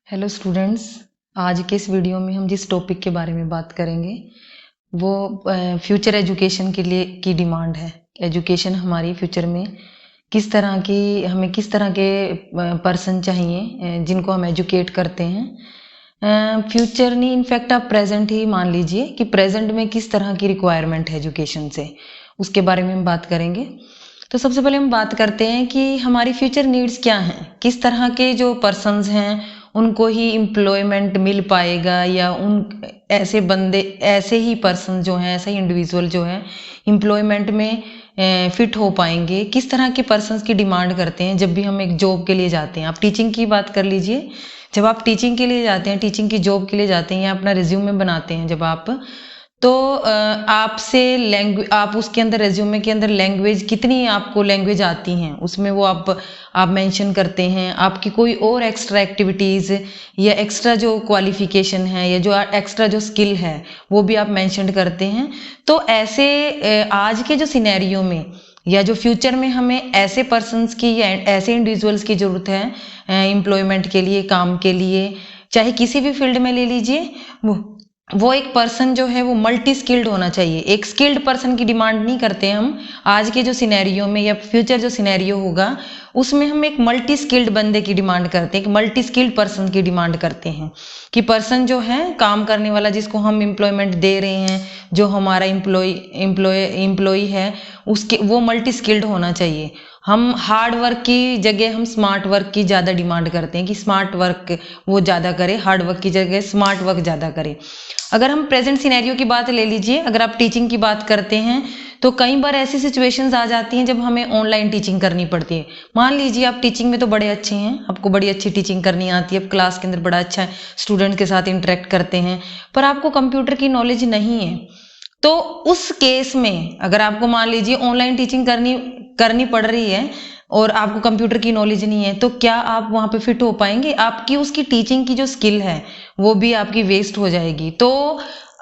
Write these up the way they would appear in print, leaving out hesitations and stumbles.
Hello students, आज के इस वीडियो में हम जिस टॉपिक के बारे में बात करेंगे वो फ्यूचर एजुकेशन के लिए की डिमांड है। एजुकेशन हमारी फ्यूचर में किस तरह की, हमें किस तरह के पर्सन चाहिए जिनको हम एजुकेट करते हैं। फ्यूचर नहीं, इनफैक्ट आप प्रेजेंट ही मान लीजिए कि प्रेजेंट में किस तरह की रिक्वायरमेंट है एजुकेशन से, उसके बारे में हम बात करेंगे। तो सबसे पहले हम बात करते हैं कि हमारी फ्यूचर नीड्स क्या हैं, किस तरह के जो पर्सन्स हैं उनको ही एम्प्लॉयमेंट मिल पाएगा, या उन ऐसे बंदे, ऐसे ही पर्सन जो हैं, ऐसे ही इंडिविजुअल जो हैं एम्प्लॉयमेंट में फिट हो पाएंगे। किस तरह के पर्सन्स की डिमांड करते हैं जब भी हम एक जॉब के लिए जाते हैं। आप टीचिंग की बात कर लीजिए, जब आप टीचिंग के लिए जाते हैं, टीचिंग की जॉब के लिए जाते हैं या अपना रिज्यूमे बनाते हैं जब आप, तो आपसे लैंग्वेज, आप उसके अंदर रेज्यूमे के अंदर लैंग्वेज, कितनी आपको लैंग्वेज आती हैं उसमें वो आप मेंशन करते हैं। आपकी कोई और एक्स्ट्रा एक्टिविटीज़ या एक्स्ट्रा जो क्वालिफिकेशन है या जो एक्स्ट्रा जो स्किल है वो भी आप मेंशन करते हैं। तो ऐसे आज के जो सिनेरियो में या जो फ्यूचर में हमें ऐसे पर्सन्स की या ऐसे इंडिविजुअल्स की ज़रूरत है एम्प्लॉयमेंट के लिए, काम के लिए, चाहे किसी भी फील्ड में ले लीजिए। वो एक पर्सन जो है वो मल्टी स्किल्ड होना चाहिए। एक स्किल्ड पर्सन की डिमांड नहीं करते हम। आज के जो सिनेरियो में या फ्यूचर जो सिनेरियो होगा उसमें हम एक मल्टी स्किल्ड बंदे की डिमांड करते हैं, एक मल्टी स्किल्ड पर्सन की डिमांड करते हैं कि पर्सन जो है काम करने वाला, जिसको हम एम्प्लॉयमेंट दे रहे हैं, जो हमारा एम्प्लॉय है, उसके वो मल्टी स्किल्ड होना चाहिए। हम हार्ड वर्क की जगह हम स्मार्ट वर्क की ज़्यादा डिमांड करते हैं कि स्मार्ट वर्क वो ज़्यादा करे, हार्ड वर्क की जगह स्मार्ट वर्क ज़्यादा करे। अगर हम प्रेजेंट सिनेरियो की बात ले लीजिए, अगर आप टीचिंग की बात करते हैं तो कई बार ऐसी सिचुएशंस आ जाती हैं जब हमें ऑनलाइन टीचिंग करनी पड़ती है। मान लीजिए आप टीचिंग में तो बड़े अच्छे हैं, आपको बड़ी अच्छी टीचिंग करनी आती है, आप क्लास के अंदर बड़ा अच्छा स्टूडेंट के साथ इंटरेक्ट करते हैं, पर आपको कंप्यूटर की नॉलेज नहीं है। तो उस केस में अगर आपको मान लीजिए ऑनलाइन टीचिंग करनी पड़ रही है और आपको कंप्यूटर की नॉलेज नहीं है, तो क्या आप वहाँ पे फिट हो पाएंगे? आपकी उसकी टीचिंग की जो स्किल है वो भी आपकी वेस्ट हो जाएगी। तो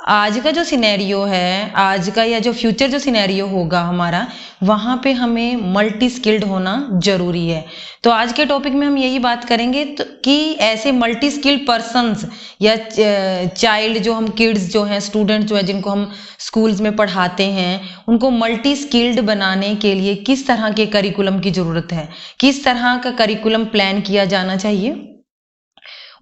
आज का जो सिनेरियो है, आज का या जो फ्यूचर जो सिनेरियो होगा हमारा, वहाँ पे हमें मल्टी स्किल्ड होना जरूरी है। तो आज के टॉपिक में हम यही बात करेंगे तो कि ऐसे मल्टी स्किल्ड पर्सन्स या चाइल्ड जो हम किड्स जो हैं, स्टूडेंट जो है जिनको हम स्कूल्स में पढ़ाते हैं, उनको मल्टी स्किल्ड बनाने के लिए किस तरह के करिकुलम की ज़रूरत है, किस तरह का करिकुलम प्लान किया जाना चाहिए,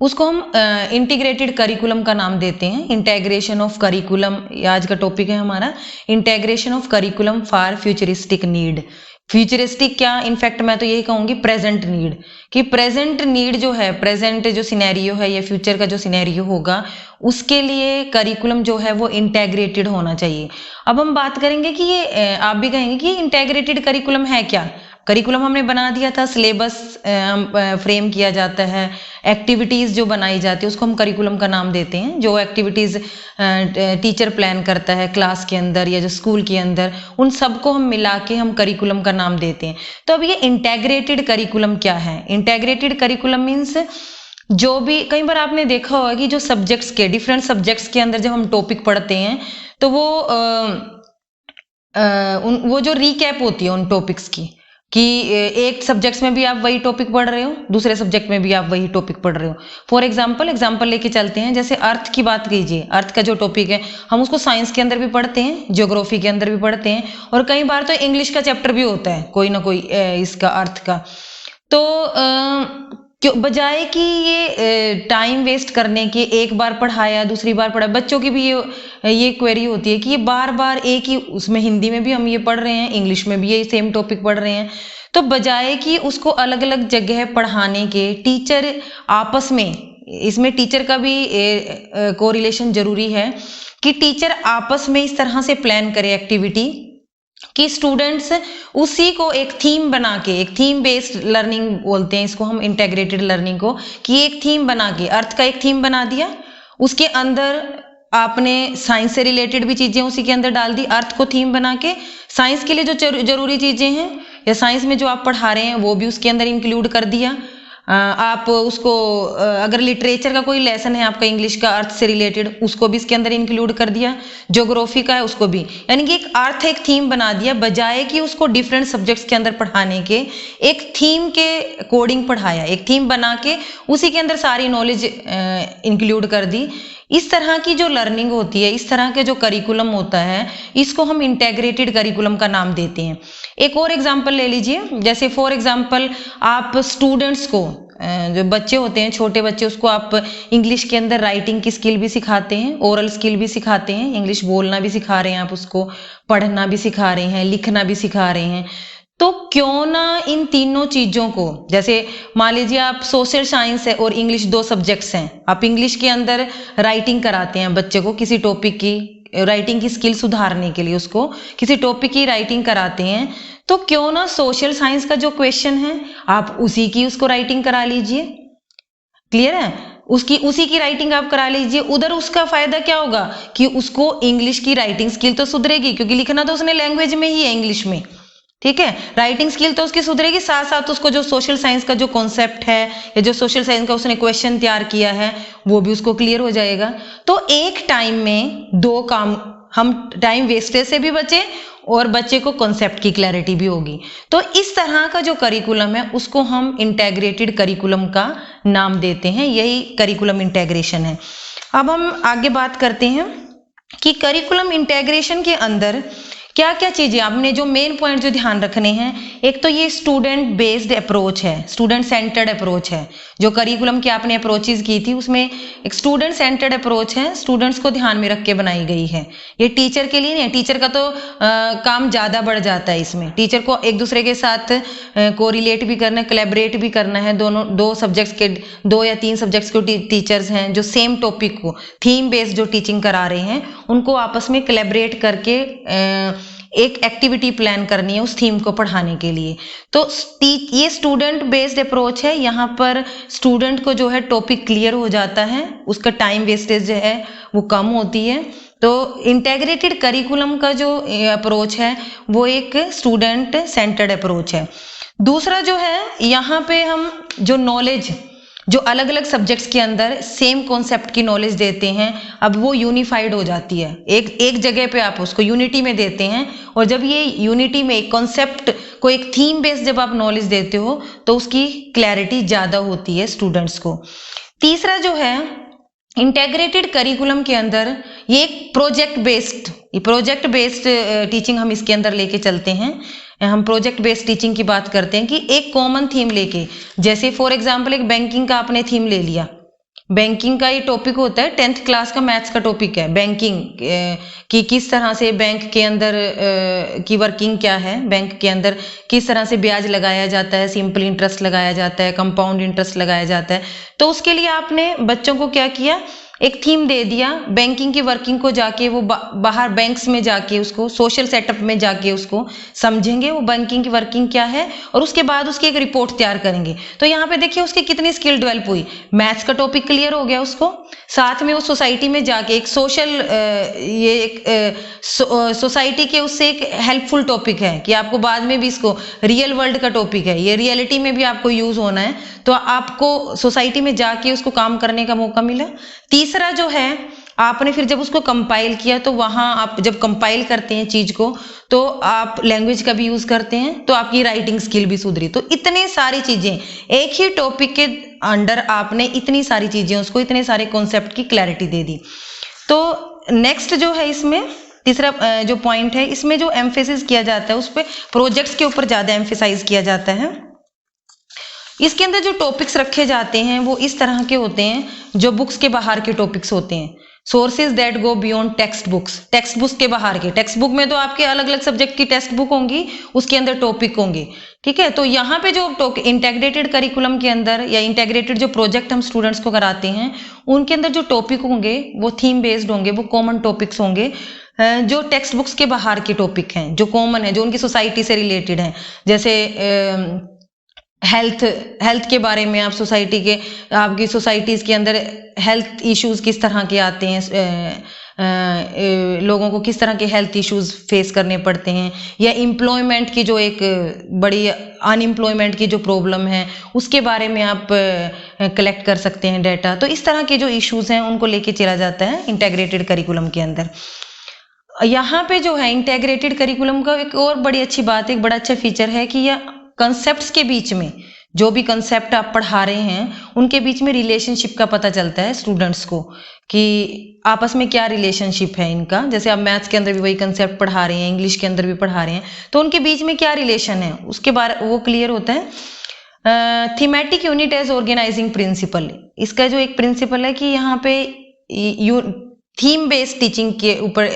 उसको हम इंटीग्रेटेड करिकुलम का नाम देते हैं। इंटेग्रेशन ऑफ करिकुलम आज का टॉपिक है हमारा, integration of curriculum for futuristic need. Futuristic क्या, इनफैक्ट मैं तो यही कहूंगी प्रेजेंट नीड, कि प्रेजेंट नीड जो है, प्रेजेंट जो सिनेरियो है या फ्यूचर का जो सिनेरियो होगा उसके लिए करिकुलम जो है वो इंटेग्रेटेड होना चाहिए। अब हम बात करेंगे कि ये आप भी कहेंगे कि इंटेग्रेटेड करिकुलम है क्या। करिकुलम हमने बना दिया था, सिलेबस फ्रेम किया जाता है, एक्टिविटीज़ जो बनाई जाती है उसको हम करिकुलम का नाम देते हैं। जो एक्टिविटीज़ टीचर प्लान करता है क्लास के अंदर या जो स्कूल के अंदर, उन सबको हम मिला के हम करिकुलम का नाम देते हैं। तो अब ये इंटेग्रेटेड करिकुलम क्या है? इंटेग्रेटेड करिकुलम मीन्स जो भी, कई बार आपने देखा होगा कि जो सब्जेक्ट्स के, डिफरेंट सब्जेक्ट्स के अंदर जब हम टॉपिक पढ़ते हैं तो वो जो रिकैप होती है उन टॉपिक्स की, कि एक सब्जेक्ट्स में भी आप वही टॉपिक पढ़ रहे हो, दूसरे सब्जेक्ट में भी आप वही टॉपिक पढ़ रहे हो। फॉर एग्जाम्पल लेके चलते हैं, जैसे अर्थ की बात कीजिए। अर्थ का जो टॉपिक है हम उसको साइंस के अंदर भी पढ़ते हैं, ज्योग्राफी के अंदर भी पढ़ते हैं, और कई बार तो इंग्लिश का चैप्टर भी होता है कोई ना कोई इसका अर्थ का। तो क्यों बजाय कि ये टाइम वेस्ट करने के, एक बार पढ़ाया दूसरी बार पढ़ाया, बच्चों की भी ये क्वेरी होती है कि ये बार बार एक ही, उसमें हिंदी में भी हम ये पढ़ रहे हैं, इंग्लिश में भी ये सेम टॉपिक पढ़ रहे हैं, तो बजाय कि उसको अलग अलग जगह पढ़ाने के, टीचर आपस में, इसमें टीचर का भी कोरिलेशन जरूरी है कि टीचर आपस में इस तरह से प्लान करे एक्टिविटी कि स्टूडेंट्स उसी को एक थीम बना के, एक थीम बेस्ड लर्निंग बोलते हैं इसको हम, इंटेग्रेटेड लर्निंग को, कि एक थीम बना के, अर्थ का एक थीम बना दिया, उसके अंदर आपने साइंस से रिलेटेड भी चीजें उसी के अंदर डाल दी, अर्थ को थीम बना के साइंस के लिए जो जरूरी चीजें हैं या साइंस में जो आप पढ़ा रहे हैं वो भी उसके अंदर इंक्लूड कर दिया। आप उसको अगर लिटरेचर का कोई लेसन है आपका इंग्लिश का अर्थ से रिलेटेड, उसको भी इसके अंदर इंक्लूड कर दिया। ज्योग्राफी का है उसको भी, यानी कि एक अर्थ एक थीम बना दिया, बजाय कि उसको डिफरेंट सब्जेक्ट्स के अंदर पढ़ाने के एक थीम के अकॉर्डिंग पढ़ाया, एक थीम बना के उसी के अंदर सारी नॉलेज इंक्लूड कर दी। इस तरह की जो लर्निंग होती है, इस तरह के जो करिकुलम होता है, इसको हम इंटेग्रेटेड करिकुलम का नाम देते हैं। एक और एग्जांपल ले लीजिए, जैसे फॉर एग्जांपल आप स्टूडेंट्स को, जो बच्चे होते हैं छोटे बच्चे, उसको आप इंग्लिश के अंदर राइटिंग की स्किल भी सिखाते हैं, ओरल स्किल भी सिखाते हैं, इंग्लिश बोलना भी सिखा रहे हैं, आप उसको पढ़ना भी सिखा रहे हैं, लिखना भी सिखा रहे हैं। तो क्यों ना इन तीनों चीजों को, जैसे मान लीजिए आप सोशल साइंस है और इंग्लिश 2 सब्जेक्ट्स हैं, आप इंग्लिश के अंदर राइटिंग कराते हैं बच्चे को, किसी टॉपिक की राइटिंग की स्किल सुधारने के लिए उसको किसी टॉपिक की राइटिंग कराते हैं, तो क्यों ना सोशल साइंस का जो क्वेश्चन है आप उसी की उसको राइटिंग करा लीजिए। क्लियर है? उसी की राइटिंग आप करा लीजिए। उधर उसका फायदा क्या होगा कि उसको इंग्लिश की राइटिंग स्किल तो सुधरेगी, क्योंकि लिखना तो उसने लैंग्वेज में ही है, इंग्लिश में, ठीक है। राइटिंग स्किल तो उसकी सुधरेगी, साथ साथ उसको जो सोशल साइंस का जो कॉन्सेप्ट है या जो सोशल साइंस का उसने क्वेश्चन तैयार किया है वो भी उसको क्लियर हो जाएगा। तो एक टाइम में 2 काम, हम टाइम वेस्टेज से भी बचे और बच्चे को कॉन्सेप्ट की क्लैरिटी भी होगी। तो इस तरह का जो करिकुलम है उसको हम इंटेग्रेटेड करिकुलम का नाम देते हैं, यही करिकुलम इंटेग्रेशन है। अब हम आगे बात करते हैं कि करिकुलम इंटेग्रेशन के अंदर क्या क्या चीजें, आपने जो मेन पॉइंट जो ध्यान रखने हैं, एक तो ये स्टूडेंट बेस्ड अप्रोच है, स्टूडेंट सेंटर्ड अप्रोच है। जो करिकुलम की आपने अप्रोचेस की थी उसमें एक स्टूडेंट सेंटर्ड अप्रोच है, स्टूडेंट्स को ध्यान में रख के बनाई गई है। ये टीचर के लिए नहीं है, टीचर का तो काम ज्यादा बढ़ जाता है इसमें। टीचर को एक दूसरे के साथ कोरिलेट भी करना है, कोलैबोरेट भी करना है। दोनों 2 सब्जेक्ट्स के 2 या 3 सब्जेक्ट्स के टीचर्स हैं जो सेम टॉपिक को थीम बेस्ड जो टीचिंग करा रहे हैं, उनको आपस में कोलैबोरेट करके एक एक्टिविटी प्लान करनी है उस थीम को पढ़ाने के लिए। तो ये स्टूडेंट बेस्ड अप्रोच है। यहाँ पर स्टूडेंट को जो है टॉपिक क्लियर हो जाता है, उसका टाइम वेस्टेज जो है वो कम होती है। तो इंटेग्रेटेड करिकुलम का जो अप्रोच है वो एक स्टूडेंट सेंटर्ड अप्रोच है। दूसरा जो है, यहाँ पे हम जो नॉलेज, जो अलग अलग सब्जेक्ट्स के अंदर सेम कॉन्सेप्ट की नॉलेज देते हैं, अब वो यूनिफाइड हो जाती है, एक जगह पे आप उसको यूनिटी में देते हैं। और जब ये यूनिटी में एक कॉन्सेप्ट को, एक थीम बेस्ड जब आप नॉलेज देते हो तो उसकी क्लैरिटी ज्यादा होती है स्टूडेंट्स को। तीसरा जो है, इंटेग्रेटेड करिकुलम के अंदर ये एक प्रोजेक्ट बेस्ड टीचिंग हम इसके अंदर लेके चलते हैं। हम प्रोजेक्ट बेस्ड टीचिंग की बात करते हैं कि एक कॉमन थीम लेके, जैसे फॉर एग्जांपल एक बैंकिंग का आपने थीम ले लिया। बैंकिंग का ये टॉपिक होता है, 10th क्लास का मैथ्स का टॉपिक है बैंकिंग, कि किस तरह से बैंक के अंदर की वर्किंग क्या है, बैंक के अंदर किस तरह से ब्याज लगाया जाता है, सिंपल इंटरेस्ट लगाया जाता है, कंपाउंड इंटरेस्ट लगाया जाता है। तो उसके लिए आपने बच्चों को क्या किया, एक थीम दे दिया, बैंकिंग की वर्किंग को जाके वो बाहर बैंक्स में जाके उसको सोशल सेटअप में जाके उसको समझेंगे वो बैंकिंग की वर्किंग क्या है, और उसके बाद उसकी एक रिपोर्ट तैयार करेंगे। तो यहाँ पे देखिए उसकी कितनी स्किल डेवलप हुई, मैथ्स का टॉपिक क्लियर हो गया उसको, साथ में वो सोसाइटी में जाके एक सोशल, ये एक सोसाइटी के उससे एक हेल्पफुल टॉपिक है कि आपको बाद में भी इसको रियल वर्ल्ड का टॉपिक है, ये रियलिटी में भी आपको यूज होना है, तो आपको सोसाइटी में जाके उसको काम करने का मौका मिला। तीसरा जो है, आपने फिर जब उसको कंपाइल किया तो वहां आप जब कंपाइल करते हैं चीज को तो आप लैंग्वेज का भी यूज करते हैं, तो आपकी राइटिंग स्किल भी सुधरी। तो इतने सारी चीजें एक ही टॉपिक के अंडर आपने इतनी सारी चीजें उसको, इतने सारे कॉन्सेप्ट की क्लैरिटी दे दी। तो नेक्स्ट जो है, इसमें तीसरा जो पॉइंट है, इसमें जो एम्फेसिस किया जाता है उस पर प्रोजेक्ट्स के ऊपर ज्यादा एम्फेसाइज किया जाता है। इसके अंदर जो टॉपिक्स रखे जाते हैं वो इस तरह के होते हैं जो बुक्स के बाहर के टॉपिक्स होते हैं, sources that go beyond text books, text books के बाहर के। टेक्स्ट बुक में तो आपके अलग अलग सब्जेक्ट की टेक्स्ट बुक होंगी, उसके अंदर टॉपिक होंगे, ठीक है। तो यहाँ पे जो इंटेग्रेटेड करिकुलम के अंदर या इंटेग्रेटेड जो प्रोजेक्ट हम स्टूडेंट्स को कराते हैं उनके अंदर जो टॉपिक होंगे वो थीम बेस्ड होंगे, वो कॉमन टॉपिक्स होंगे जो टेक्स्ट बुक्स के बाहर के टॉपिक हैं, जो कॉमन है, जो उनकी सोसाइटी से रिलेटेड हैं। जैसे हेल्थ के बारे में, आप सोसाइटी के, आपकी सोसाइटीज के अंदर हेल्थ इश्यूज किस तरह के आते हैं, लोगों को किस तरह के हेल्थ इश्यूज फेस करने पड़ते हैं, या एम्प्लॉयमेंट की जो एक बड़ी अनएम्प्लॉयमेंट की जो प्रॉब्लम है उसके बारे में आप कलेक्ट कर सकते हैं डाटा। तो इस तरह के जो इश्यूज हैं उनको लेके चला जाता है इंटीग्रेटेड करिकुलम के अंदर। यहाँ पे जो है इंटीग्रेटेड करिकुलम का एक और बड़ी अच्छी बात, एक बड़ा अच्छा फीचर है कि यह कंसेप्ट्स के बीच में, जो भी कंसेप्ट आप पढ़ा रहे हैं उनके बीच में रिलेशनशिप का पता चलता है स्टूडेंट्स को कि आपस में क्या रिलेशनशिप है इनका। जैसे आप मैथ्स के अंदर भी वही कंसेप्ट पढ़ा रहे हैं, इंग्लिश के अंदर भी पढ़ा रहे हैं, तो उनके बीच में क्या रिलेशन है उसके बारे वो क्लियर होता है। Thematic unit as organizing principle, इसका जो एक प्रिंसिपल है कि यहाँ पे थीम बेस्ड टीचिंग के ऊपर,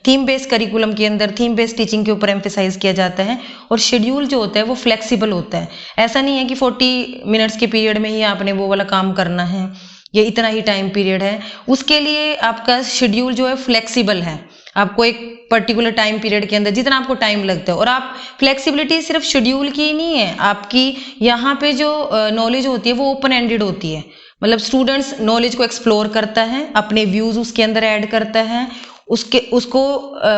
थीम बेस्ड करिकुलम के अंदर थीम बेस्ड टीचिंग के ऊपर एम्फेसाइज किया जाता है, और शेड्यूल जो होता है वो फ्लेक्सिबल होता है। ऐसा नहीं है कि 40 मिनट्स के पीरियड में ही आपने वो वाला काम करना है, ये इतना ही टाइम पीरियड है। उसके लिए आपका शेड्यूल जो है फ्लेक्सिबल है, आपको एक पर्टिकुलर टाइम पीरियड के अंदर जितना आपको टाइम लगता है। और आप फ्लेक्सिबिलिटी सिर्फ शेड्यूल की ही नहीं है, आपकी यहाँ पे जो नॉलेज होती है वो ओपन एंडेड होती है। मतलब स्टूडेंट्स नॉलेज को एक्सप्लोर करता है, अपने व्यूज उसके अंदर ऐड करता है, उसको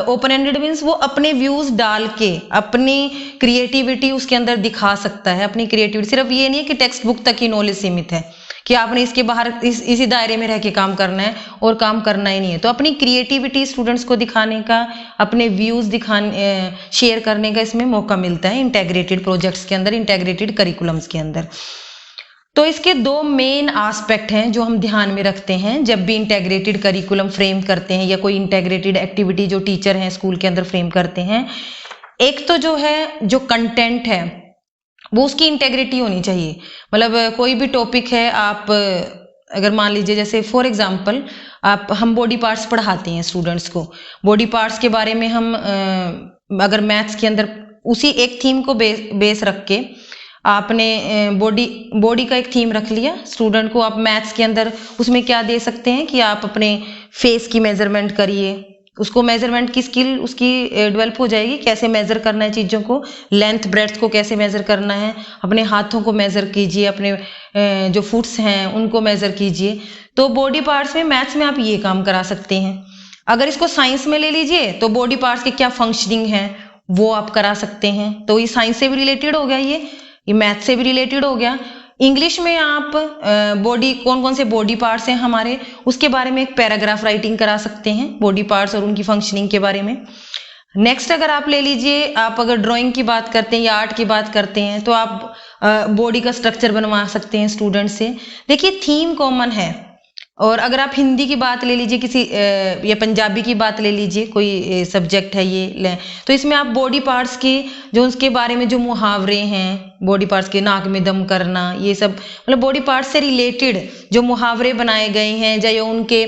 ओपन एंडेड मीन्स वो अपने व्यूज डाल के अपनी क्रिएटिविटी उसके अंदर दिखा सकता है। अपनी क्रिएटिविटी सिर्फ ये नहीं है कि टेक्स्ट बुक तक ही नॉलेज सीमित है कि आपने इसके बाहर इसी दायरे में रह के काम करना है और काम करना ही नहीं है। तो अपनी क्रिएटिविटी स्टूडेंट्स को दिखाने का, अपने व्यूज दिखाने शेयर करने का इसमें मौका मिलता है इंटीग्रेटेड प्रोजेक्ट्स के अंदर, इंटीग्रेटेड करिकुलम्स के अंदर। तो इसके दो मेन एस्पेक्ट हैं जो हम ध्यान में रखते हैं जब भी इंटीग्रेटेड करिकुलम फ्रेम करते हैं या कोई इंटीग्रेटेड एक्टिविटी जो टीचर हैं स्कूल के अंदर फ्रेम करते हैं। एक तो जो है, जो कंटेंट है वो उसकी इंटेग्रिटी होनी चाहिए। मतलब कोई भी टॉपिक है, आप अगर मान लीजिए जैसे फॉर एग्जांपल हम बॉडी पार्ट्स पढ़ाते हैं स्टूडेंट्स को, बॉडी पार्ट्स के बारे में हम अगर मैथ्स के अंदर उसी एक थीम को बेस रख के आपने बॉडी का एक थीम रख लिया, स्टूडेंट को आप मैथ्स के अंदर उसमें क्या दे सकते हैं कि आप अपने फेस की मेजरमेंट करिए, उसको मेजरमेंट की स्किल उसकी डेवलप हो जाएगी, कैसे मेजर करना है चीज़ों को, लेंथ ब्रेड्थ को कैसे मेजर करना है, अपने हाथों को मेजर कीजिए, अपने जो फुट्स हैं उनको मेजर कीजिए। तो बॉडी पार्ट्स में मैथ्स में आप ये काम करा सकते हैं। अगर इसको साइंस में ले लीजिए तो बॉडी पार्ट्स के क्या फंक्शनिंग है वो आप करा सकते हैं। तो ये साइंस से भी रिलेटेड हो गया, ये मैथ से भी रिलेटेड हो गया। इंग्लिश में आप बॉडी, कौन कौन से बॉडी पार्ट्स हैं हमारे, उसके बारे में एक पैराग्राफ राइटिंग करा सकते हैं बॉडी पार्ट्स और उनकी फंक्शनिंग के बारे में। नेक्स्ट अगर आप ले लीजिए, आप अगर ड्राइंग की बात करते हैं या आर्ट की बात करते हैं तो आप बॉडी का स्ट्रक्चर बनवा सकते हैं स्टूडेंट से। देखिए थीम कॉमन है। और अगर आप हिंदी की बात ले लीजिए, किसी या पंजाबी की बात ले लीजिए, कोई सब्जेक्ट है ये, तो इसमें आप बॉडी पार्ट्स की जो उसके बारे में जो मुहावरे हैं, बॉडी पार्ट्स के नाक में दम करना, ये सब मतलब बॉडी पार्ट्स से रिलेटेड जो मुहावरे बनाए गए हैं या उनके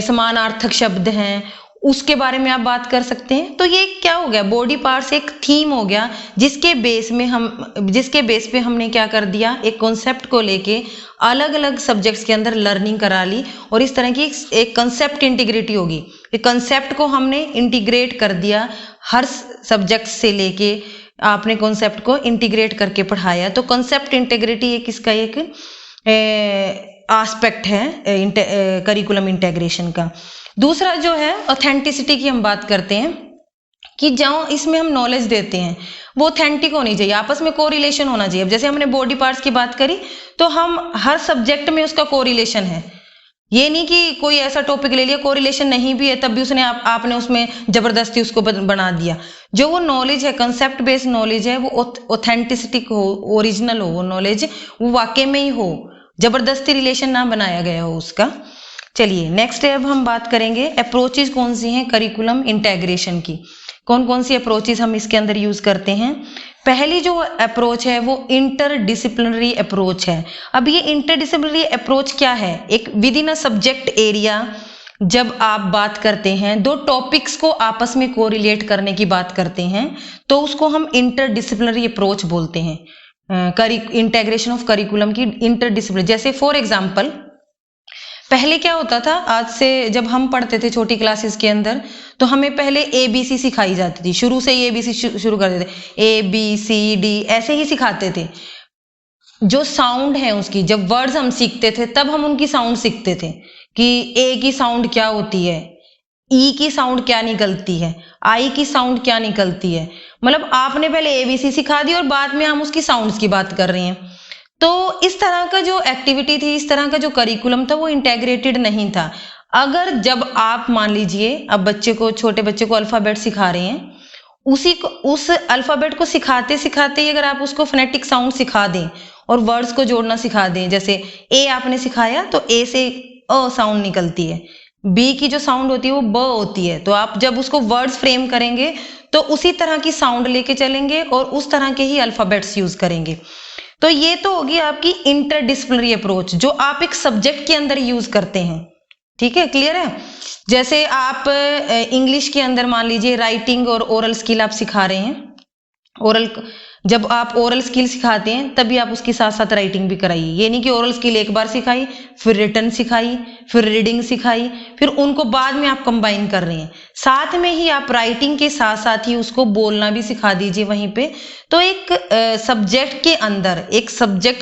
समानार्थक शब्द हैं उसके बारे में आप बात कर सकते हैं। तो ये क्या हो गया, बॉडी पार्ट्स एक थीम हो गया जिसके बेस पे हमने क्या कर दिया, एक कॉन्सेप्ट को लेके अलग अलग सब्जेक्ट्स के अंदर लर्निंग करा ली और इस तरह की एक कंसेप्ट इंटीग्रिटी होगी। एक कंसेप्ट को हमने इंटीग्रेट कर दिया, हर सब्जेक्ट से लेके आपने कॉन्सेप्ट को इंटीग्रेट करके पढ़ाया। तो कंसेप्ट इंटीग्रिटी एक इसका एक एस्पेक्ट है करिकुलम इंटीग्रेशन का। दूसरा जो है ऑथेंटिसिटी की हम बात करते हैं कि जो इसमें हम नॉलेज देते हैं वो ऑथेंटिक होनी चाहिए, आपस में कोरिलेशन होना चाहिए। अब जैसे हमने बॉडी पार्ट्स की बात करी तो हम हर सब्जेक्ट में उसका कोरिलेशन है, ये नहीं कि कोई ऐसा टॉपिक ले लिया कोरिलेशन नहीं भी है तब भी उसने आपने उसमें जबरदस्ती उसको बना दिया। जो वो नॉलेज है, कंसेप्ट बेस्ड नॉलेज है, वो ऑथेंटिसिटिक हो, ओरिजिनल हो, वो नॉलेज वो वाकई में ही हो, जबरदस्ती रिलेशन ना बनाया गया हो उसका। चलिए नेक्स्ट अब हम बात करेंगे अप्रोचेज कौन सी हैं करिकुलम इंटीग्रेशन की, कौन कौन सी अप्रोचेज हम इसके अंदर यूज करते हैं। पहली जो अप्रोच है वो इंटरडिसिप्लिनरी अप्रोच है। अब ये इंटरडिसिप्लिनरी अप्रोच क्या है, एक with in a subject area जब आप बात करते हैं, दो टॉपिक्स को आपस में कोरिलेट करने की बात करते हैं तो उसको हम इंटरडिसिप्लिनरी अप्रोच बोलते हैं। इंटीग्रेशन ऑफ करिकुलम की इंटरडिसिप्लिनरी, जैसे फॉर एग्जाम्पल पहले क्या होता था, आज से जब हम पढ़ते थे छोटी क्लासेस के अंदर तो हमें पहले ABC सिखाई जाती थी, शुरू से ही ABC शुरू करते थे, ABCD ऐसे ही सिखाते थे। जो साउंड है उसकी, जब वर्ड्स हम सीखते थे तब हम उनकी साउंड सीखते थे कि A की साउंड क्या होती है, ई की साउंड क्या निकलती है, आई की साउंड क्या निकलती है। मतलब आपने पहले एबीसी सिखा दी और बाद में हम उसकी साउंड्स की बात कर रहे हैं। तो इस तरह का जो एक्टिविटी थी, इस तरह का जो करिकुलम था, वो इंटेग्रेटेड नहीं था। अगर जब आप मान लीजिए अब बच्चे को, छोटे बच्चे को अल्फाबेट सिखा रहे हैं, उस अल्फाबेट को सिखाते सिखाते ही अगर आप उसको फोनेटिक साउंड सिखा दें और वर्ड्स को जोड़ना सिखा दें, जैसे ए आपने सिखाया तो ए से अ साउंड निकलती है, बी की जो साउंड होती है वो ब होती है, तो आप जब उसको वर्ड्स फ्रेम करेंगे तो उसी तरह की साउंड लेके चलेंगे और उस तरह के ही अल्फाबेट्स यूज करेंगे। तो ये तो होगी आपकी इंटरडिसिप्लिनरी अप्रोच जो आप एक सब्जेक्ट के अंदर यूज करते हैं। ठीक है, क्लियर है। जैसे आप इंग्लिश के अंदर मान लीजिए राइटिंग और ओरल स्किल आप सिखा रहे हैं। ओरल, जब आप ओरल स्किल सिखाते हैं तभी आप उसके साथ साथ राइटिंग भी कराइए। ये नहीं कि ओरल स्किल एक बार सिखाई, फिर रिटन सिखाई, फिर रीडिंग सिखाई, फिर उनको बाद में आप कंबाइन कर रहे हैं। साथ में ही आप राइटिंग के साथ साथ ही उसको बोलना भी सिखा दीजिए वहीं पे। तो एक सब्जेक्ट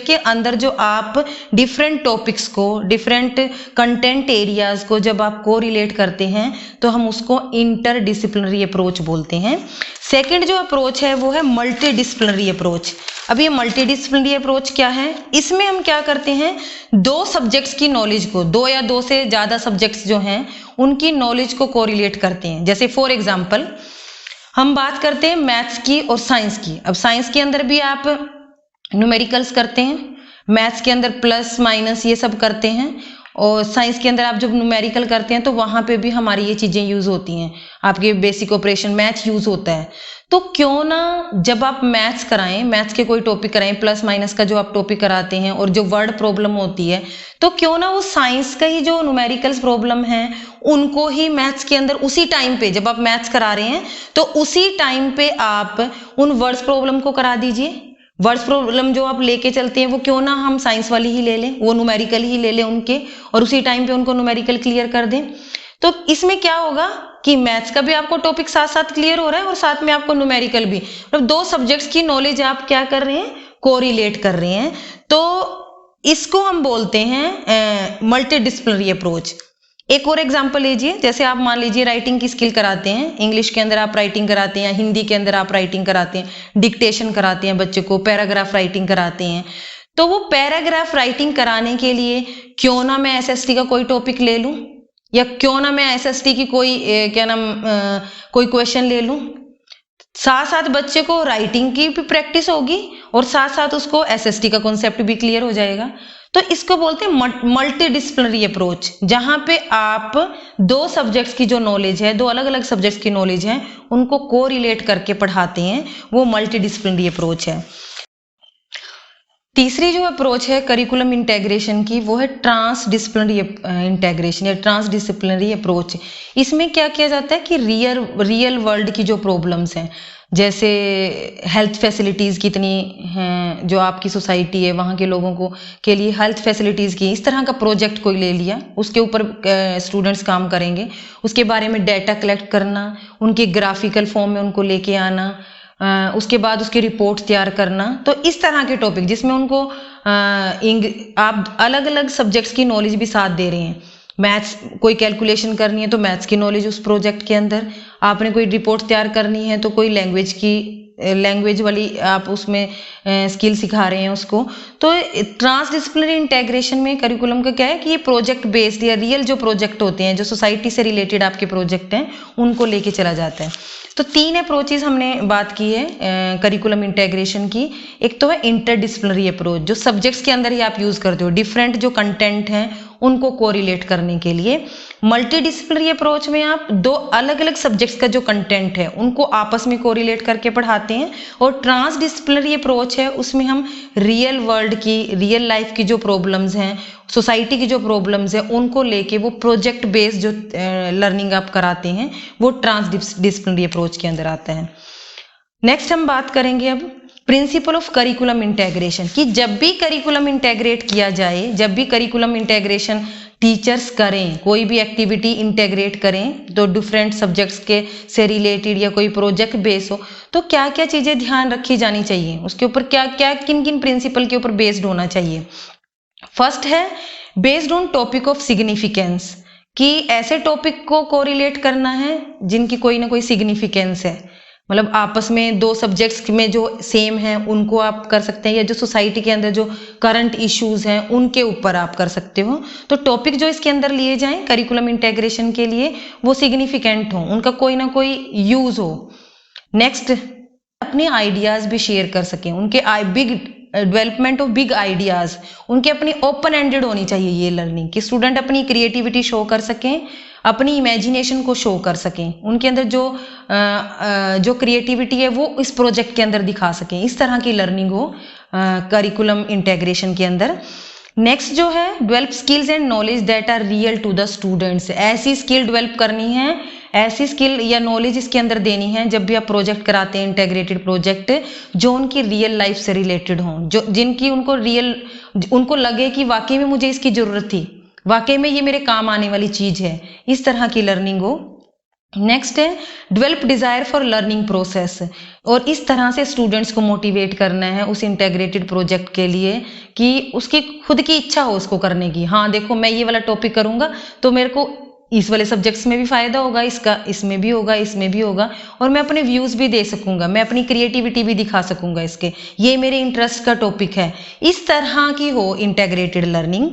के अंदर जो आप डिफरेंट टॉपिक्स को, डिफरेंट कंटेंट एरियाज को जब आप को रिलेट करते हैं तो हम उसको इंटरडिसिप्लिनरी अप्रोच बोलते हैं। सेकंड जो अप्रोच है वो है मल्टी डिसिप्लिनरी अप्रोच। अब ये मल्टी डिसिप्लिनरी अप्रोच क्या है, इसमें हम क्या करते हैं, दो सब्जेक्ट्स की नॉलेज को, दो या दो से ज्यादा सब्जेक्ट्स जो हैं उनकी नॉलेज को कोरिलेट करते हैं। जैसे फॉर एग्जांपल हम बात करते हैं मैथ्स की और साइंस की। अब साइंस के अंदर भी आप न्यूमेरिकल्स करते हैं, मैथ्स के अंदर प्लस माइनस ये सब करते हैं, और साइंस के अंदर आप जब न्यूमेरिकल करते हैं तो वहां पे भी हमारी ये चीजें यूज होती हैं। आपके बेसिक ऑपरेशन मैथ यूज होता है। तो क्यों ना जब आप मैथ्स कराएं, मैथ्स के कोई टॉपिक कराएं, प्लस माइनस का जो आप टॉपिक कराते हैं और जो वर्ड प्रॉब्लम होती है, तो क्यों ना वो साइंस का ही जो न्यूमेरिकल्स प्रॉब्लम है उनको ही मैथ्स के अंदर उसी टाइम पे, जब आप मैथ्स करा रहे हैं तो उसी टाइम पे आप उन वर्ड्स प्रॉब्लम को करा दीजिए। वर्ड्स प्रॉब्लम जो आप लेके चलते हैं वो क्यों ना हम साइंस वाली ही ले लें, वो न्यूमेरिकल ही ले लें उनके, और उसी टाइम पे उनको न्यूमेरिकल क्लियर कर दें। तो इसमें क्या होगा कि मैथ्स का भी आपको टॉपिक साथ साथ क्लियर हो रहा है और साथ में आपको न्यूमेरिकल भी, मतलब दो सब्जेक्ट्स की नॉलेज आप क्या कर रहे हैं, कोरिलेट कर रहे हैं। तो इसको हम बोलते हैं मल्टी डिसिप्लिनरी अप्रोच। एक और एग्जांपल लीजिए, जैसे आप मान लीजिए राइटिंग की स्किल कराते हैं, इंग्लिश के अंदर आप राइटिंग कराते हैं, हिंदी के अंदर आप राइटिंग कराते हैं, डिक्टेशन कराते हैं बच्चे को, पैराग्राफ राइटिंग कराते हैं। तो वो पैराग्राफ राइटिंग कराने के लिए क्यों ना मैं एसएसटी का कोई टॉपिक ले लूं, या क्यों ना मैं एसएसटी की कोई कोई क्वेश्चन ले लूं। साथ साथ बच्चे को राइटिंग की भी प्रैक्टिस होगी और साथ साथ उसको एसएसटी का कॉन्सेप्ट भी क्लियर हो जाएगा। तो इसको बोलते हैं मल्टी डिसिप्लिनरी अप्रोच, जहां पे आप दो सब्जेक्ट्स की जो नॉलेज है, दो अलग अलग सब्जेक्ट्स की नॉलेज है, उनको कोरिलेट करके पढ़ाते हैं, वो मल्टी डिसिप्लिनरी अप्रोच है। तीसरी जो अप्रोच है करिकुलम इंटेग्रेशन की, वो है ट्रांस डिसिप्लिनरी इंटेग्रेशन या ट्रांस डिसिप्लिनरी अप्रोच। इसमें क्या किया जाता है कि रियल वर्ल्ड की जो प्रॉब्लम्स हैं, जैसे हेल्थ फैसिलिटीज़ कितनी हैं, जो आपकी सोसाइटी है वहाँ के लोगों को के लिए हेल्थ फैसिलिटीज़ की, इस तरह का प्रोजेक्ट कोई ले लिया, उसके ऊपर स्टूडेंट्स काम करेंगे। उसके बारे में डाटा कलेक्ट करना, उनके ग्राफिकल फॉर्म में उनको लेके आना, उसके बाद उसकी रिपोर्ट तैयार करना। तो इस तरह के टॉपिक जिसमें उनको आप अलग अलग सब्जेक्ट्स की नॉलेज भी साथ दे रहे हैं। मैथ्स कोई कैलकुलेशन करनी है तो मैथ्स की नॉलेज उस प्रोजेक्ट के अंदर, आपने कोई रिपोर्ट तैयार करनी है तो कोई लैंग्वेज वाली आप उसमें स्किल सिखा रहे हैं उसको। तो ट्रांस डिसिप्लिनरी इंटेग्रेशन में करिकुलम का क्या है कि ये प्रोजेक्ट बेस्ड या रियल जो प्रोजेक्ट होते हैं, जो सोसाइटी से रिलेटेड आपके प्रोजेक्ट हैं, उनको लेके चला जाता है। तो तीन अप्रोचेस हमने बात की है करिकुलम इंटेग्रेशन की। एक तो है इंटरडिसिप्लिनरी अप्रोच, जो सब्जेक्ट्स के अंदर ही आप यूज करते हो, डिफरेंट जो कंटेंट हैं उनको कोरिलेट करने के लिए। मल्टी डिसिप्लिनरी अप्रोच में आप दो अलग अलग सब्जेक्ट्स का जो कंटेंट है उनको आपस में कोरिलेट करके पढ़ाते हैं। और ट्रांस डिसिप्लिनरी अप्रोच है, उसमें हम रियल वर्ल्ड की, रियल लाइफ की जो प्रॉब्लम्स हैं, सोसाइटी की जो प्रॉब्लम्स है, उनको लेके वो प्रोजेक्ट बेस्ड जो लर्निंग आप कराते हैं, वो ट्रांस डिसिप्लिनरी अप्रोच के अंदर आता है। नेक्स्ट हम बात करेंगे अब प्रिंसिपल ऑफ करिकुलम इंटेग्रेशन, कि जब भी करिकुलम इंटेग्रेट किया जाए, जब भी करिकुलम इंटेग्रेशन टीचर्स करें, कोई भी एक्टिविटी इंटेग्रेट करें तो डिफरेंट सब्जेक्ट्स के से रिलेटेड या कोई प्रोजेक्ट बेस हो, तो क्या क्या चीजें ध्यान रखी जानी चाहिए, उसके ऊपर क्या क्या किन किन प्रिंसिपल के ऊपर बेस्ड होना चाहिए। फर्स्ट है based on topic of significance, कि ऐसे टॉपिक को कोरिलेट करना है जिनकी कोई ना कोई सिग्निफिकेंस है, मतलब आपस में दो सब्जेक्ट्स में जो सेम है उनको आप कर सकते हैं, या जो सोसाइटी के अंदर जो करंट इश्यूज हैं उनके ऊपर आप कर सकते हो। तो टॉपिक जो इसके अंदर लिए जाएं करिकुलम इंटेग्रेशन के लिए वो सिग्निफिकेंट हो, उनका कोई ना कोई यूज हो। नेक्स्ट, अपने आइडियाज भी शेयर कर सकें, उनके big development of big ideas, उनके अपनी ओपन एंडेड होनी चाहिए ये लर्निंग, कि स्टूडेंट अपनी क्रिएटिविटी शो कर सकें, अपनी इमेजिनेशन को शो कर सकें, उनके अंदर जो क्रिएटिविटी है वो इस प्रोजेक्ट के अंदर दिखा सकें। इस तरह की लर्निंग हो करिकुलम इंटेग्रेशन के अंदर। नेक्स्ट जो है, develop skills and knowledge that are real to the students. ऐसी स्किल डेवलप करनी है, ऐसी स्किल या नॉलेज इसके अंदर देनी है जब भी आप प्रोजेक्ट कराते हैं, इंटेग्रेटेड प्रोजेक्ट, जो उनकी रियल लाइफ से रिलेटेड हों, जो जिनकी उनको लगे कि वाकई में मुझे इसकी जरूरत थी, वाकई में ये मेरे काम आने वाली चीज है। इस तरह की लर्निंग हो। नेक्स्ट है, develop desire for learning process, और इस तरह से स्टूडेंट्स को मोटिवेट करना है उस इंटेग्रेटेड प्रोजेक्ट के लिए कि उसकी खुद की इच्छा हो उसको करने की। हाँ देखो, मैं ये वाला टॉपिक करूंगा तो मेरे को इस वाले सब्जेक्ट्स में भी फायदा होगा, इसका इसमें भी होगा, इसमें भी होगा, और मैं अपने व्यूज भी दे सकूंगा, मैं अपनी क्रिएटिविटी भी दिखा सकूंगा इसके, ये मेरे इंटरेस्ट का टॉपिक है। इस तरह की हो इंटेग्रेटेड लर्निंग।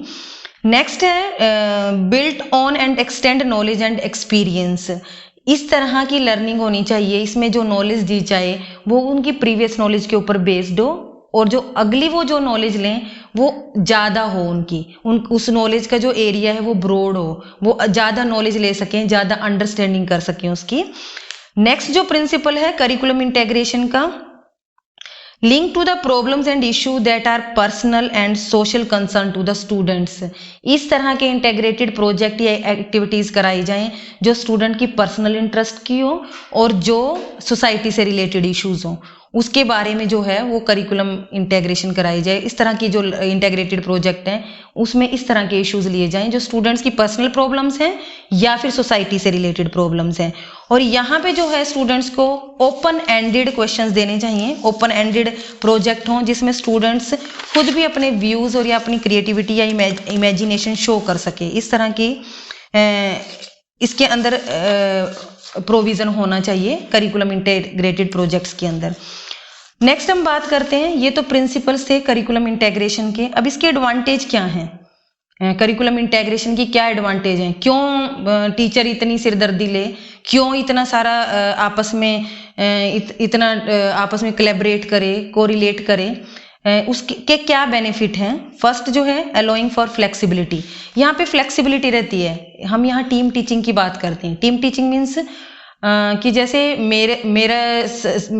नेक्स्ट है, built on and extend knowledge and experience. इस तरह की लर्निंग होनी चाहिए, इसमें जो नॉलेज दी जाए वो उनकी प्रीवियस नॉलेज के ऊपर बेस्ड हो, और जो अगली वो जो नॉलेज लें वो ज़्यादा हो उनकी, उस नॉलेज का जो एरिया है वो ब्रॉड हो, वो ज़्यादा नॉलेज ले सकें, ज़्यादा अंडरस्टैंडिंग कर सकें उसकी। नेक्स्ट जो प्रिंसिपल है करिकुलम इंटेग्रेशन का, link to the problems and issue that are personal and social concern to the students. इस तरह के इंटेग्रेटेड प्रोजेक्ट या एक्टिविटीज कराई जाएं जो स्टूडेंट की पर्सनल इंटरेस्ट की हो और जो सोसाइटी से रिलेटेड इश्यूज हो, उसके बारे में जो है वो करिकुलम इंटेग्रेशन कराई जाए। इस तरह की जो इंटेग्रेटेड प्रोजेक्ट हैं उसमें इस तरह के इश्यूज लिए जाएं जो स्टूडेंट्स की पर्सनल प्रॉब्लम्स हैं या फिर सोसाइटी से रिलेटेड प्रॉब्लम्स हैं। और यहाँ पे जो है स्टूडेंट्स को ओपन एंडेड क्वेश्चंस देने चाहिए, ओपन एंडेड प्रोजेक्ट हों जिसमें स्टूडेंट्स खुद भी अपने व्यूज और या अपनी क्रिएटिविटी या इमेजिनेशन शो कर सके। इस तरह की इसके अंदर प्रोविजन होना चाहिए करिकुलम इंटेग्रेटेड प्रोजेक्ट्स के अंदर। नेक्स्ट हम बात करते हैं, ये तो प्रिंसिपल्स थे करिकुलम इंटेग्रेशन के। अब इसके एडवांटेज क्या हैं, करिकुलम इंटेग्रेशन की क्या एडवांटेज हैं, क्यों टीचर इतनी सिरदर्दी ले, क्यों इतना सारा आपस में इतना आपस में कोलैबोरेट करे, कोरिलेट करे, उसके क्या बेनिफिट हैं। फर्स्ट जो है अलोइंग फॉर फ्लेक्सिबिलिटी, यहाँ पे फ्लेक्सिबिलिटी रहती है। हम यहाँ टीम टीचिंग की बात करते हैं। टीम टीचिंग मीन्स कि जैसे मेरा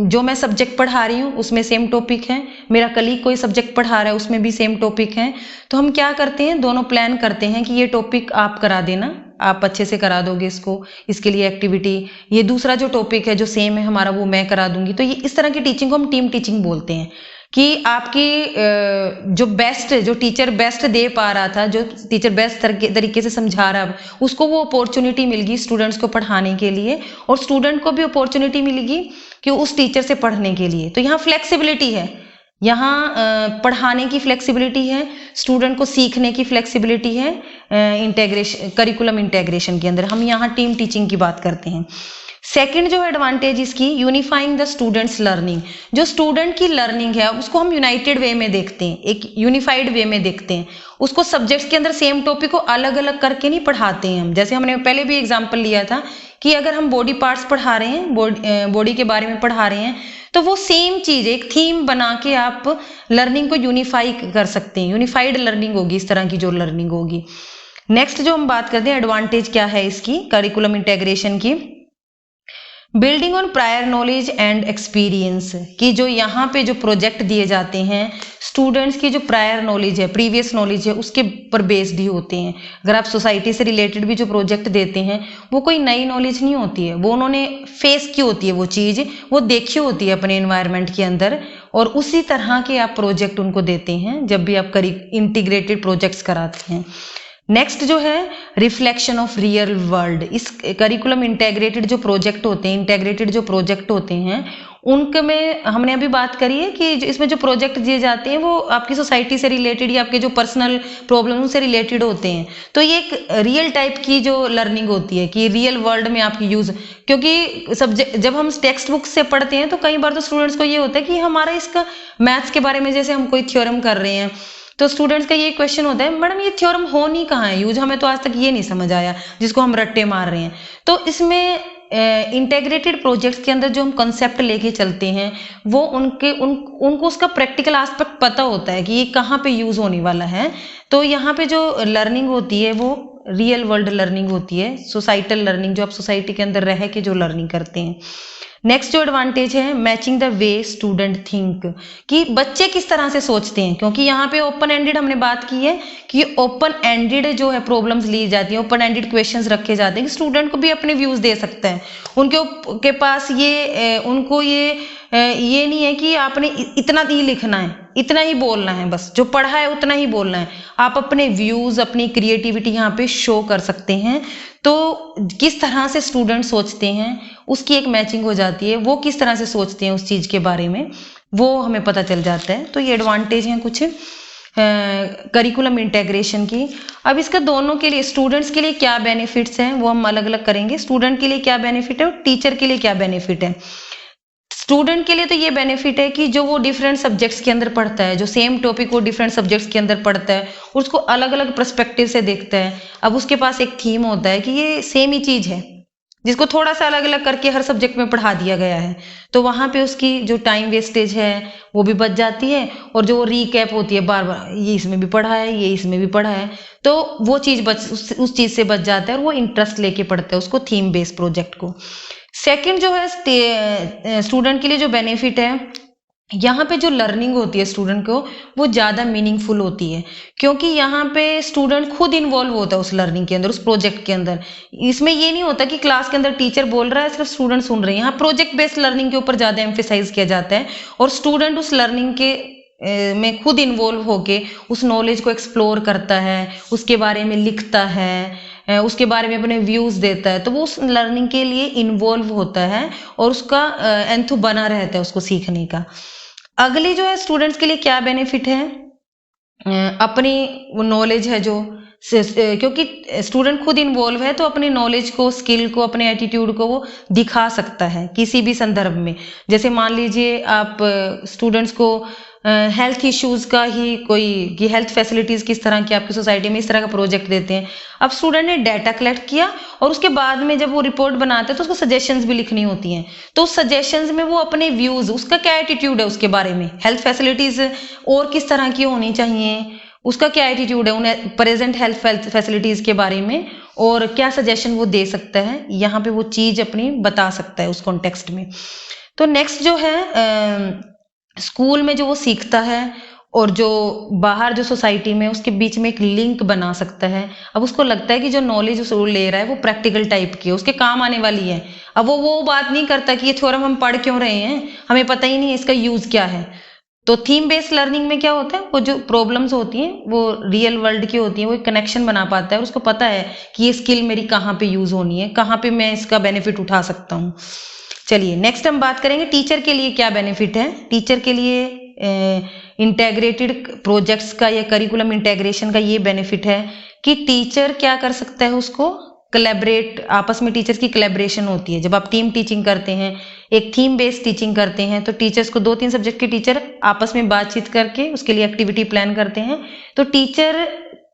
जो मैं सब्जेक्ट पढ़ा रही हूँ उसमें सेम टॉपिक है, मेरा कलीग कोई सब्जेक्ट पढ़ा रहा है उसमें भी सेम टॉपिक है, तो हम क्या करते हैं, दोनों प्लान करते हैं कि ये टॉपिक आप करा देना, आप अच्छे से करा दोगे इसको, इसके लिए एक्टिविटी, ये दूसरा जो टॉपिक है जो सेम है हमारा वो मैं करा दूंगी। तो ये इस तरह की टीचिंग को हम टीम टीचिंग बोलते हैं कि आपकी जो बेस्ट, जो टीचर बेस्ट दे पा रहा था, जो टीचर बेस्ट तरीके से समझा रहा, उसको वो अपॉर्चुनिटी मिल गई स्टूडेंट्स को पढ़ाने के लिए, और स्टूडेंट को भी अपॉर्चुनिटी मिलेगी कि उस टीचर से पढ़ने के लिए। तो यहाँ फ्लेक्सिबिलिटी है, यहाँ पढ़ाने की फ्लेक्सिबिलिटी है, स्टूडेंट को सीखने की फ्लेक्सिबिलिटी है इंटेग्रेशन, करिकुलम इंटेग्रेशन के अंदर। हम यहाँ टीम टीचिंग की बात करते हैं। सेकंड जो एडवांटेज इसकी, यूनिफाइंग द स्टूडेंट्स लर्निंग, जो स्टूडेंट की लर्निंग है उसको हम यूनाइटेड वे में देखते हैं, एक यूनिफाइड वे में देखते हैं। उसको सब्जेक्ट्स के अंदर सेम टॉपिक को अलग अलग करके नहीं पढ़ाते हैं हम। जैसे हमने पहले भी एग्जांपल लिया था कि अगर हम बॉडी पार्ट्स पढ़ा रहे हैं, बॉडी के बारे में पढ़ा रहे हैं, तो वो सेम चीज एक थीम बना के आप लर्निंग को यूनिफाई कर सकते हैं। यूनिफाइड लर्निंग होगी इस तरह की जो लर्निंग होगी। नेक्स्ट जो हम बात करते हैं एडवांटेज क्या है इसकी करिकुलम इंटेग्रेशन की, building on prior knowledge and experience, कि जो यहाँ पे जो प्रोजेक्ट दिए जाते हैं स्टूडेंट्स की जो प्रायर नॉलेज है, प्रीवियस नॉलेज है, उसके पर बेस्ड ही होते हैं। अगर आप सोसाइटी से रिलेटेड भी जो प्रोजेक्ट देते हैं वो कोई नई नॉलेज नहीं होती है, वो उन्होंने फेस की होती है, वो चीज़ वो देखी होती है अपने एनवायरनमेंट के अंदर, और उसी तरह के आप प्रोजेक्ट उनको देते हैं जब भी आप इंटीग्रेटेड प्रोजेक्ट्स कराते हैं। नेक्स्ट जो है रिफ्लेक्शन ऑफ रियल वर्ल्ड, इस करिकुलम इंटेग्रेटेड जो प्रोजेक्ट होते हैं, इंटेग्रेटेड जो प्रोजेक्ट होते हैं उनके में हमने अभी बात करी है कि इसमें जो प्रोजेक्ट दिए जाते हैं वो आपकी सोसाइटी से रिलेटेड या आपके जो पर्सनल प्रॉब्लम से रिलेटेड होते हैं। तो ये एक रियल टाइप की जो लर्निंग होती है कि रियल वर्ल्ड में आपकी यूज, क्योंकि सब्जेक्ट जब हम टेक्स्ट बुक से पढ़ते हैं तो कई बार तो स्टूडेंट्स को ये होता है कि हमारा इसका मैथ्स के बारे में, जैसे हम कोई थ्योरम कर रहे हैं तो स्टूडेंट्स का ये क्वेश्चन होता है, मैडम ये थ्योरम हो नहीं कहाँ है यूज, हमें तो आज तक ये नहीं समझ आया जिसको हम रट्टे मार रहे हैं। तो इसमें इंटेग्रेटेड प्रोजेक्ट्स के अंदर जो हम कंसेप्ट लेके चलते हैं वो उनको उसका प्रैक्टिकल एस्पेक्ट पता होता है कि ये कहाँ पे यूज होने वाला है। तो यहाँ पे जो लर्निंग होती है वो रियल वर्ल्ड लर्निंग होती है, सोसाइटल लर्निंग, जो आप सोसाइटी के अंदर रह के जो लर्निंग करते हैं। नेक्स्ट जो एडवांटेज है, matching the way student think, कि बच्चे किस तरह से सोचते हैं, क्योंकि यहाँ पे ओपन एंडेड हमने बात की है कि ओपन एंडेड जो है प्रॉब्लम्स ली जाती हैं, ओपन एंडेड क्वेश्चंस रखे जाते हैं कि स्टूडेंट को भी अपने व्यूज दे सकता है। उनके पास उनको ये नहीं है कि आपने इतना ही लिखना है, इतना ही बोलना है, बस जो पढ़ा है उतना ही बोलना है। आप अपने व्यूज, अपनी क्रिएटिविटी यहाँ पे शो कर सकते हैं। तो किस तरह से स्टूडेंट सोचते हैं उसकी एक मैचिंग हो जाती है, वो किस तरह से सोचते हैं उस चीज के बारे में वो हमें पता चल जाता है। तो ये एडवांटेज हैं कुछ करिकुलम इंटेग्रेशन की। अब इसका दोनों के लिए, स्टूडेंट्स के लिए क्या बेनिफिट्स हैं वो हम अलग अलग करेंगे। स्टूडेंट के लिए क्या बेनिफिट है और टीचर के लिए क्या बेनिफिट है। स्टूडेंट के लिए तो ये बेनिफिट है कि जो वो डिफरेंट सब्जेक्ट्स के अंदर पढ़ता है, जो सेम टॉपिक को डिफरेंट सब्जेक्ट्स के अंदर पढ़ता है, उसको अलग अलग पर्सपेक्टिव से देखता है। अब उसके पास एक थीम होता है कि ये सेम ही चीज है जिसको थोड़ा सा अलग अलग करके हर सब्जेक्ट में पढ़ा दिया गया है, तो वहां पे उसकी जो टाइम वेस्टेज है वो भी बच जाती है। और जो रिकैप होती है बार बार, ये इसमें भी पढ़ा है, ये इसमें भी पढ़ा है, तो वो चीज उस चीज से बच जाता है और वो इंटरेस्ट लेके पढ़ता है उसको, थीम बेस्ड प्रोजेक्ट को। सेकंड जो है स्टूडेंट के लिए जो बेनिफिट है, यहाँ पे जो लर्निंग होती है स्टूडेंट को वो ज़्यादा मीनिंगफुल होती है, क्योंकि यहाँ पे स्टूडेंट खुद इन्वॉल्व होता है उस लर्निंग के अंदर, उस प्रोजेक्ट के अंदर। इसमें ये नहीं होता कि क्लास के अंदर टीचर बोल रहा है सिर्फ स्टूडेंट सुन रहे हैं। यहाँ प्रोजेक्ट बेस्ड लर्निंग के ऊपर ज़्यादा एम्फेसाइज किया जाता है और स्टूडेंट उस लर्निंग के में खुद इन्वॉल्व होके उस नॉलेज को एक्सप्लोर करता है, उसके बारे में लिखता है, उसके बारे में अपने व्यूज देता है। तो वो उस लर्निंग के लिए इन्वॉल्व होता है और उसका एंथू बना रहता है उसको सीखने का। अगली जो है स्टूडेंट्स के लिए क्या बेनिफिट है, अपनी नॉलेज है जो, क्योंकि स्टूडेंट खुद इन्वॉल्व है तो अपनी नॉलेज को, स्किल को, अपने एटीट्यूड को वो दिखा सकता है किसी भी संदर्भ में। जैसे मान लीजिए आप स्टूडेंट्स को हेल्थ इश्यूज का ही कोई, कि हेल्थ फैसिलिटीज किस तरह की आपकी सोसाइटी में, इस तरह का प्रोजेक्ट देते हैं। अब स्टूडेंट ने डाटा कलेक्ट किया और उसके बाद में जब वो रिपोर्ट बनाते हैं तो उसको सजेशंस भी लिखनी होती हैं। तो उस सजेशंस में वो अपने व्यूज, उसका क्या एटीट्यूड है उसके बारे में, हेल्थ फैसिलिटीज और किस तरह की होनी चाहिए, उसका क्या एटीट्यूड है उन्हें प्रेजेंट हेल्थ फैसिलिटीज के बारे में, और क्या सजेशन वो दे सकता है, यहाँ पे वो चीज अपनी बता सकता है उस कॉन्टेक्स्ट में। तो नेक्स्ट जो है स्कूल में जो वो सीखता है और जो बाहर जो सोसाइटी में, उसके बीच में एक लिंक बना सकता है। अब उसको लगता है कि जो नॉलेज वो ले रहा है वो प्रैक्टिकल टाइप की है, उसके काम आने वाली है। अब वो बात नहीं करता कि ये थ्योरम हम पढ़ क्यों रहे हैं, हमें पता ही नहीं है इसका यूज क्या है। तो थीम बेस्ड लर्निंग में क्या होता है, वो जो प्रॉब्लम्स होती हैं वो रियल वर्ल्ड की होती हैं, वो एक कनेक्शन बना पाता है और उसको पता है कि ये स्किल मेरी कहाँ पे यूज होनी है, कहाँ पे मैं इसका बेनिफिट उठा सकता हूँ। चलिए नेक्स्ट हम बात करेंगे टीचर के लिए क्या बेनिफिट है। टीचर के लिए इंटेग्रेटेड प्रोजेक्ट्स का या करिकुलम इंटेग्रेशन का ये बेनिफिट है कि टीचर क्या कर सकता है, उसको कोलैबोरेट, आपस में टीचर्स की कोलैबोरेशन होती है। जब आप टीम टीचिंग करते हैं, एक थीम बेस्ड टीचिंग करते हैं, तो टीचर्स को 2-3 सब्जेक्ट के टीचर आपस में बातचीत करके उसके लिए एक्टिविटी प्लान करते हैं। तो टीचर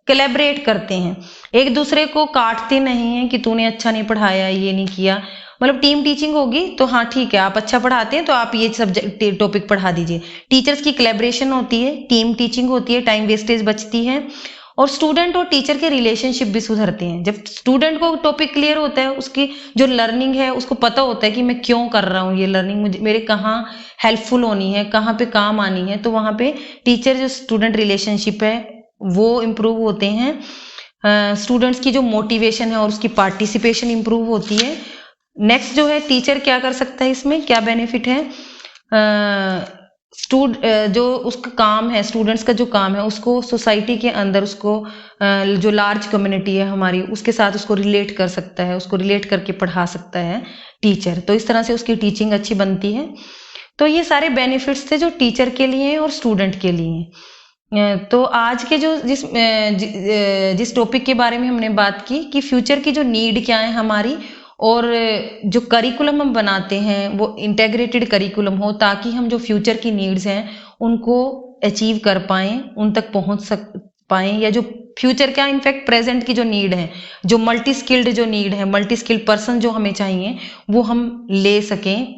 कोलैबोरेट करते हैं, एक दूसरे को काटते नहीं हैं कि तूने अच्छा नहीं पढ़ाया, ये नहीं किया। मतलब टीम टीचिंग होगी तो हाँ ठीक है, आप अच्छा पढ़ाते हैं तो आप ये सब्जेक्ट टॉपिक पढ़ा दीजिए। टीचर्स की कोलैबोरेशन होती है, टीम टीचिंग होती है, टाइम वेस्टेज बचती है और स्टूडेंट और टीचर के रिलेशनशिप भी सुधरते हैं। जब स्टूडेंट को टॉपिक क्लियर होता है, उसकी जो लर्निंग है उसको पता होता है कि मैं क्यों कर रहा हूँ, ये लर्निंग मुझे मेरे कहाँ हेल्पफुल होनी है, कहाँ पे काम आनी है, तो वहाँ पे टीचर जो स्टूडेंट रिलेशनशिप है वो इम्प्रूव होते हैं। स्टूडेंट्स की जो मोटिवेशन है और उसकी पार्टिसिपेशन इम्प्रूव होती है। नेक्स्ट जो है टीचर क्या कर सकता है, इसमें क्या बेनिफिट है, जो उसका काम है, स्टूडेंट्स का जो काम है उसको सोसाइटी के अंदर, उसको जो लार्ज कम्युनिटी है हमारी, उसके साथ उसको रिलेट कर सकता है, उसको रिलेट करके पढ़ा सकता है टीचर। तो इस तरह से उसकी टीचिंग अच्छी बनती है। तो ये सारे बेनिफिट्स थे जो टीचर के लिए हैं और स्टूडेंट के लिए हैं। तो आज के जो जिस टॉपिक के बारे में हमने बात की कि फ्यूचर की जो नीड क्या है हमारी, और जो करिकुलम हम बनाते हैं वो इंटेग्रेटेड करिकुलम हो, ताकि हम जो फ्यूचर की नीड्स हैं उनको अचीव कर पाएं, उन तक पहुंच पाएं, या जो फ्यूचर क्या इनफैक्ट प्रेजेंट की जो नीड है, जो मल्टी स्किल्ड जो नीड है, मल्टी स्किल्ड पर्सन जो हमें चाहिए, वो हम ले सकें,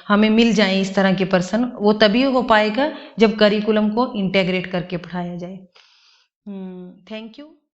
हमें मिल जाए इस तरह के पर्सन। वो तभी हो पाएगा जब करिकुलम को इंटेग्रेट करके पढ़ाया जाए। Thank you.